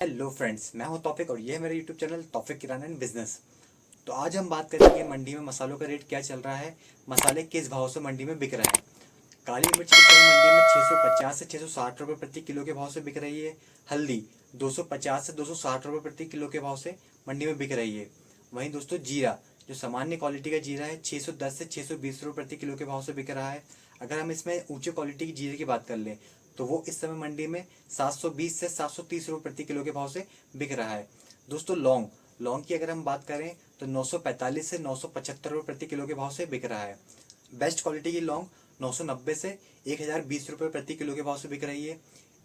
Hello friends, मैं हूं तौफिक और ये है मेरा YouTube channel Taufiq kirana and business. तो आज हम बात करेंगे मंडी में मसालों का रेट क्या चल रहा है, मसाले किस भाव से मंडी में बिक रहे हैं। काली मिर्च इस समय मंडी में 650 से 660 रुपये प्रति किलो के भाव से बिक रही है। हल्दी 250 से 260 रुपये प्रति किलो के भाव से मंडी में बिक रही है। वहीं दोस्तों जीरा, जो सामान्य क्वालिटी का जीरा है, 610 से 620 रुपये प्रति किलो के भाव से बिक रहा है। अगर हम इसमें ऊंचे क्वालिटी की जीरे की बात कर लें तो वो इस समय मंडी में 720 से 730 रुपये प्रति किलो के भाव से बिक रहा है। दोस्तों लौंग लौंग की अगर हम बात करें तो 945 से 975 रुपये प्रति किलो के भाव से बिक रहा है। बेस्ट क्वालिटी की लौंग 990 से 1020 रुपये प्रति किलो के भाव से बिक रही है।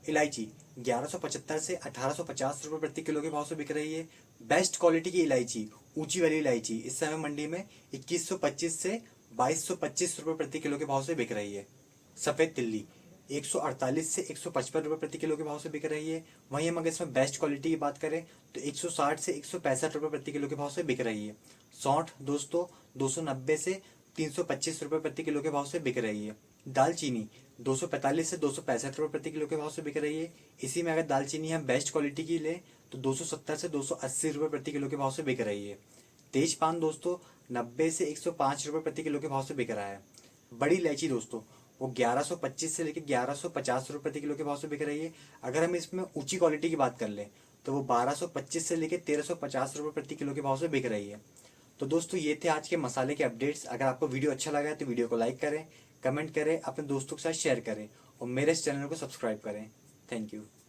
इलायची 1175 से 1850 रुपये प्रति किलो के भाव से बिक रही है। बेस्ट क्वालिटी की इलायची, ऊंची वाली इलायची, इस समय मंडी में 2125 से 2225 रुपये प्रति किलो के भाव से बिक रही है। सफ़ेद तिल्ली 148 से 155 रुपये प्रति किलो के भाव से बिक रही है। वहीं हम अगर इसमें बेस्ट क्वालिटी की बात करें तो 160 से 165 रुपये प्रति किलो के भाव से बिक रही है। सौंठ दोस्तों 290 से 325 रुपये प्रति किलो के भाव से बिक रही है। दालचीनी 245 से 265 रुपये प्रति किलो के भाव से बिक रही है। इसी में अगर दालचीनी हम बेस्ट क्वालिटी की लें तो 270 से 280 रुपये प्रति किलो के भाव से बिक रही है। तेज पान दोस्तों 90 से 105 रुपये प्रति किलो के भाव से बिक रहा है। बड़ी इलायची दोस्तों वो 1125 से लेकर 1150 रुपये प्रति किलो के भाव से बिक रही है। अगर हम इसमें ऊंची क्वालिटी की बात कर लें तो वो 1225 से लेकर 1350 रुपये प्रति किलो के भाव से बिक रही है। तो दोस्तों ये थे आज के मसाले के अपडेट्स। अगर आपको वीडियो अच्छा लगा है तो वीडियो को लाइक करें, कमेंट करें, अपने दोस्तों के साथ शेयर करें और मेरे इस चैनल को सब्सक्राइब करें। Thank you.